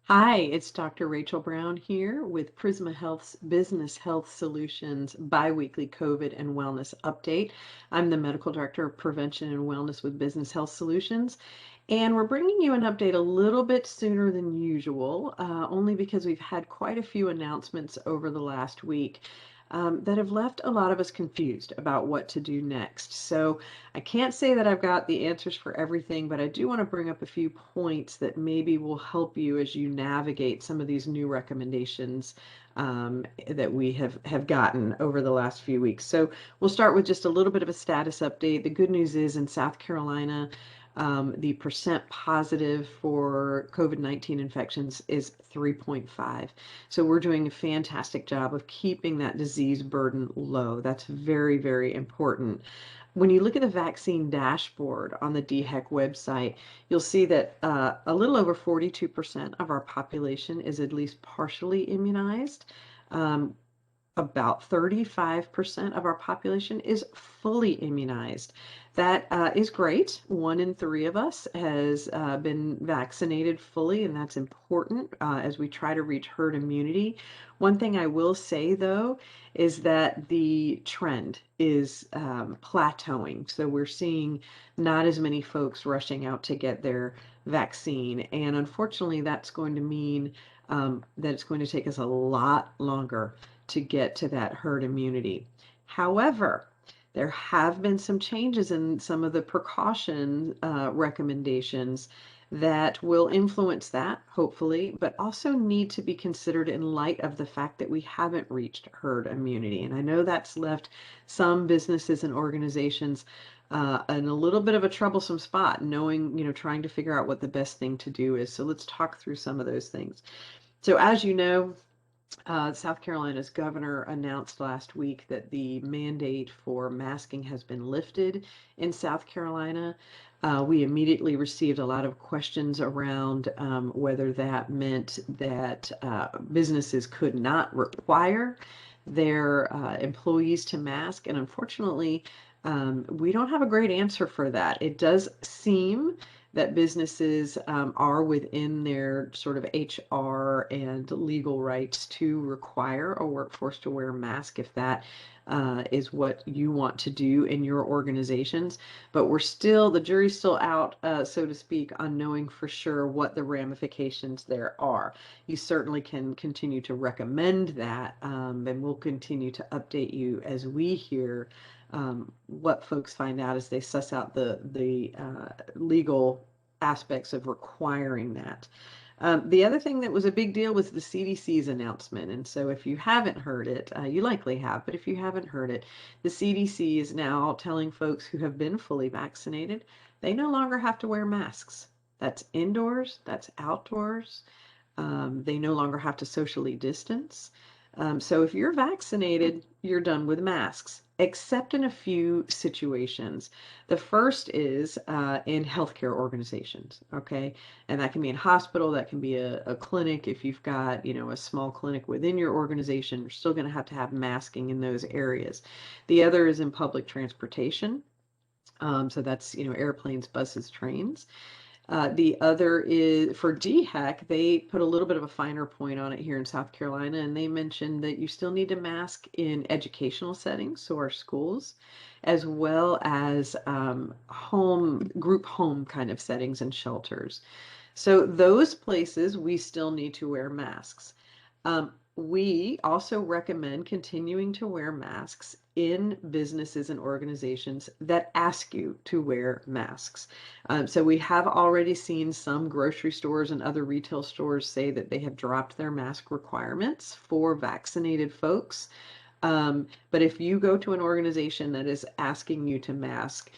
Hi, it's Dr. Rachel Brown here with Prisma Health's Business Health Solutions biweekly COVID and Wellness Update. I'm the Medical Director of Prevention and Wellness with Business Health Solutions, and we're bringing you an update a little bit sooner than usual, only because we've had quite a few announcements over the last week. That have left a lot of us confused about what to do next. So I can't say that I've got the answers for everything, but I do want to bring up a few points that maybe will help you as you navigate some of these new recommendations that we have gotten over the last few weeks. So we'll start with just a little bit of a status update. The good news is in South Carolina, the percent positive for COVID-19 infections is 3.5. So we're doing a fantastic job of keeping that disease burden low. That's very, very important. When you look at the vaccine dashboard on the DHEC website, you'll see that a little over 42% of our population is at least partially immunized. Um, about 35% of our population is fully immunized. That is great. 1 in 3 of us has been vaccinated fully, and that's important as we try to reach herd immunity. One thing I will say, though, is that the trend is plateauing. So we're seeing not as many folks rushing out to get their vaccine. And unfortunately, that's going to mean that it's going to take us a lot longer to get to that herd immunity. However, there have been some changes in some of the precaution recommendations that will influence that, hopefully, but also need to be considered in light of the fact that we haven't reached herd immunity. And I know that's left some businesses and organizations in a little bit of a troublesome spot, knowing, trying to figure out what the best thing to do is. So let's talk through some of those things. So as you know, South Carolina's governor announced last week that the mandate for masking has been lifted in South Carolina. We immediately received a lot of questions around whether that meant that businesses could not require their employees to mask. And unfortunately, we don't have a great answer for that. It does seem that businesses are within their sort of HR and legal rights to require a workforce to wear a mask if that is what you want to do in your organizations. But the jury's still out, so to speak, on knowing for sure what the ramifications there are. You certainly can continue to recommend that, and we'll continue to update you as we hear what folks find out as they suss out the legal aspects of requiring that. The other thing that was a big deal was the CDC's announcement. And so if you haven't heard it, you likely have, but if you haven't heard it, the CDC is now telling folks who have been fully vaccinated, they no longer have to wear masks. That's indoors, that's outdoors. They no longer have to socially distance. So if you're vaccinated, you're done with masks, except in a few situations. The first is in healthcare organizations, okay? And that can be in hospital, that can be a clinic. If you've got, a small clinic within your organization, you're still going to have masking in those areas. The other is in public transportation. So that's, airplanes, buses, trains. The other is for DHEC, they put a little bit of a finer point on it here in South Carolina, and they mentioned that you still need to mask in educational settings, so our schools, as well as group home kind of settings and shelters. So those places, we still need to wear masks. We also recommend continuing to wear masks in businesses and organizations that ask you to wear masks. So we have already seen some grocery stores and other retail stores say that they have dropped their mask requirements for vaccinated folks. But if you go to an organization that is asking you to mask,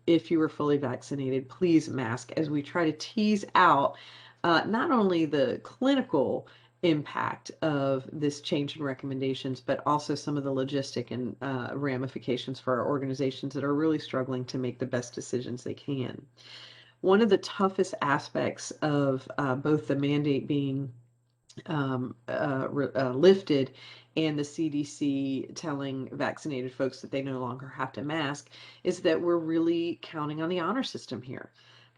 if you are fully vaccinated, please mask as we try to tease out not only the clinical impact of this change in recommendations, but also some of the logistic and ramifications for our organizations that are really struggling to make the best decisions they can. One of the toughest aspects of both the mandate being lifted and the CDC telling vaccinated folks that they no longer have to mask is that we're really counting on the honor system here.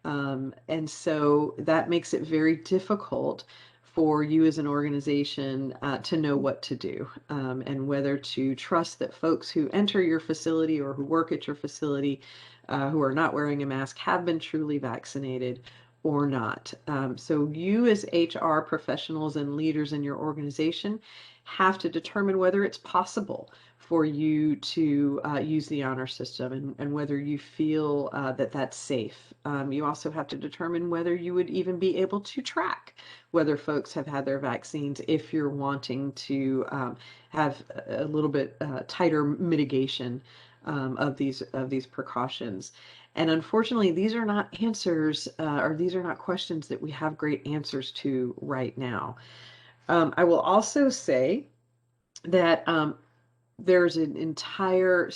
And so that makes it very difficult for you as an organization to know what to do, and whether to trust that folks who enter your facility or who work at your facility who are not wearing a mask have been truly vaccinated or not. So you as HR professionals and leaders in your organization have to determine whether it's possible for you to use the honor system, and whether you feel that that's safe. You also have to determine whether you would even be able to track whether folks have had their vaccines if you're wanting to have a little bit tighter mitigation of these precautions. And unfortunately, these are not answers, or these are not questions that we have great answers to right now. I will also say that there's an entire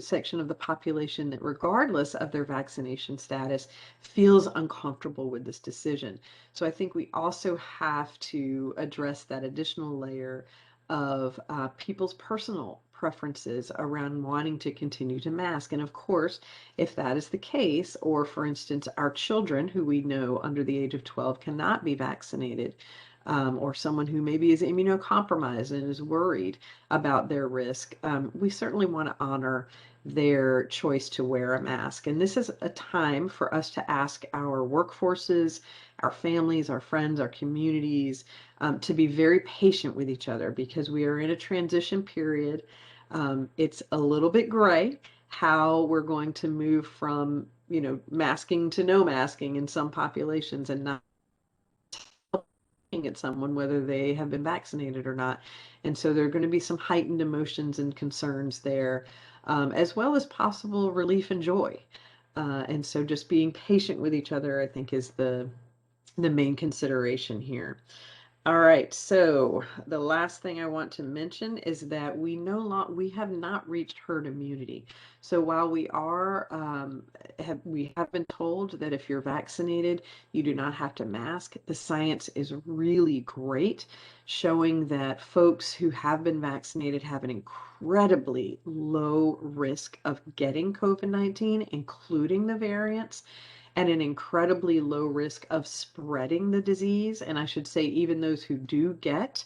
section of the population that, regardless of their vaccination status, feels uncomfortable with this decision. So I think we also have to address that additional layer of people's personal preferences around wanting to continue to mask. And of course, if that is the case, or for instance, our children who we know under the age of 12 cannot be vaccinated, or someone who maybe is immunocompromised and is worried about their risk, we certainly want to honor their choice to wear a mask. And this is a time for us to ask our workforces, our families, our friends, our communities, to be very patient with each other, because we are in a transition period. It's a little bit gray how we're going to move from, masking to no masking in some populations, and not at someone whether they have been vaccinated or not. And so there are going to be some heightened emotions and concerns there, as well as possible relief and joy. And so just being patient with each other, I think, is the main consideration here. All right, so the last thing I want to mention is that we have not reached herd immunity. So while we have been told that if you're vaccinated, you do not have to mask, the science is really great, showing that folks who have been vaccinated have an incredibly low risk of getting COVID-19, including the variants, and an incredibly low risk of spreading the disease. And I should say, even those who do get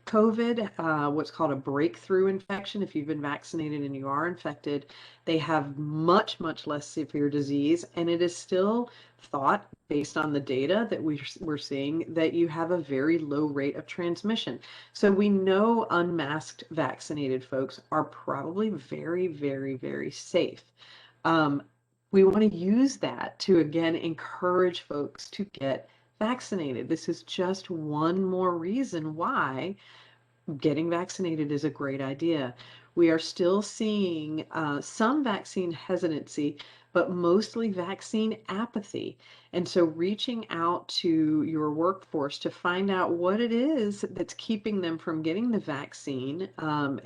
COVID, what's called a breakthrough infection, if you've been vaccinated and you are infected, they have much, much less severe disease. And it is still thought, based on the data that we're seeing, that you have a very low rate of transmission. So we know unmasked vaccinated folks are probably very, very, very safe. We want to use that to, again, encourage folks to get vaccinated. This is just one more reason why getting vaccinated is a great idea. We are still seeing some vaccine hesitancy, but mostly vaccine apathy. And so reaching out to your workforce to find out what it is that's keeping them from getting the vaccine,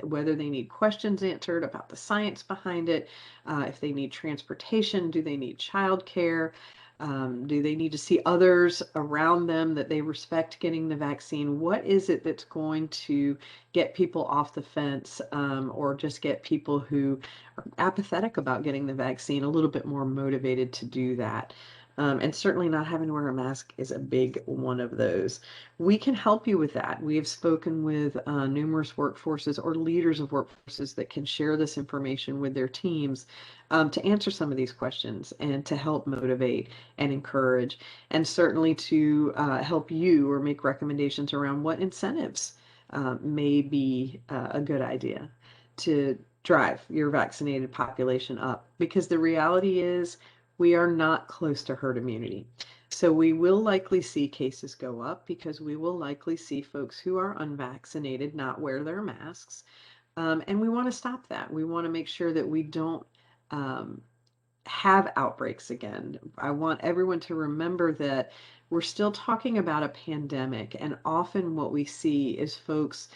whether they need questions answered about the science behind it, if they need transportation, do they need childcare, do they need to see others around them that they respect getting the vaccine? What is it that's going to get people off the fence, or just get people who are apathetic about getting the vaccine a little bit more motivated to do that? And certainly not having to wear a mask is a big one of those. We can help you with that. We have spoken with numerous workforces or leaders of workforces that can share this information with their teams, to answer some of these questions and to help motivate and encourage, and certainly to help you or make recommendations around what incentives may be a good idea to drive your vaccinated population up. Because the reality is, we are not close to herd immunity. So we will likely see cases go up, because we will likely see folks who are unvaccinated not wear their masks. And we want to stop that. We want to make sure that we don't have outbreaks again. I want everyone to remember that we're still talking about a pandemic, and often what we see is folks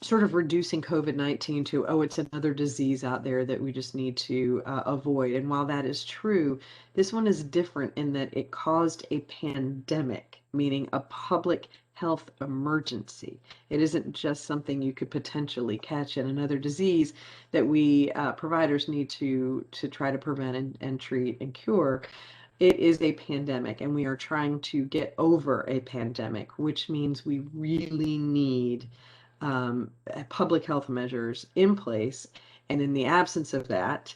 sort of reducing COVID-19 to, oh, it's another disease out there that we just need to avoid. And while that is true, this one is different in that it caused a pandemic, meaning a public health emergency. It isn't just something you could potentially catch in another disease that we providers need to try to prevent and treat and cure. It is a pandemic, and we are trying to get over a pandemic, which means we really need public health measures in place. And in the absence of that,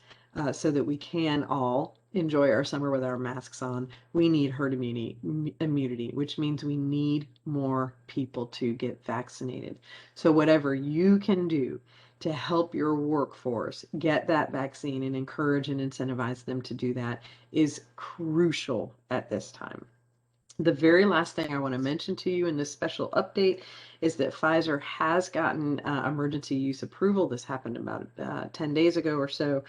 so that we can all enjoy our summer with our masks on, we need herd immunity, which means we need more people to get vaccinated. So whatever you can do to help your workforce get that vaccine and encourage and incentivize them to do that is crucial at this time. The very last thing I want to mention to you in this special update is that Pfizer has gotten emergency use approval. This happened about 10 days ago or so,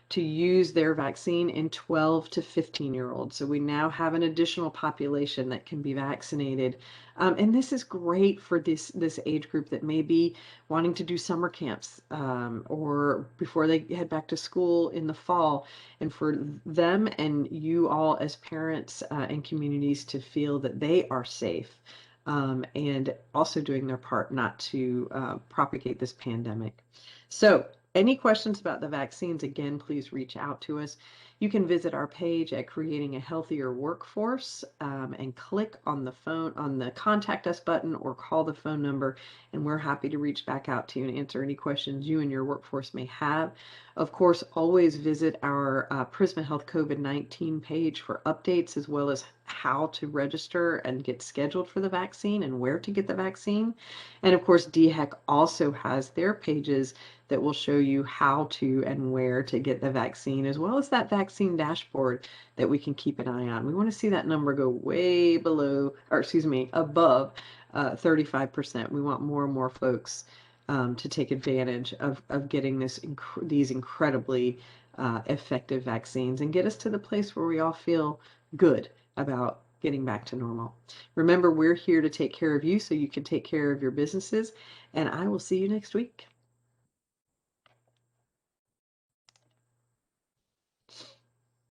to use their vaccine in 12 to 15-year-olds. So we now have an additional population that can be vaccinated. And this is great for this age group that may be wanting to do summer camps or before they head back to school in the fall. And for them and you all as parents and communities to feel that they are safe. And also doing their part not to propagate this pandemic. So any questions about the vaccines, again, please reach out to us. You can visit our page at Creating a Healthier Workforce and click on the Contact Us button or call the phone number, and we're happy to reach back out to you and answer any questions you and your workforce may have. Of course, always visit our Prisma Health COVID-19 page for updates as well as how to register and get scheduled for the vaccine and where to get the vaccine. And of course, DHEC also has their pages that will show you how to and where to get the vaccine, as well as that vaccine dashboard that we can keep an eye on. We want to see that number go way below, or excuse me, above 35%. We want more and more folks to take advantage of getting these incredibly effective vaccines and get us to the place where we all feel good about getting back to normal. Remember, we're here to take care of you so you can take care of your businesses, and I will see you next week.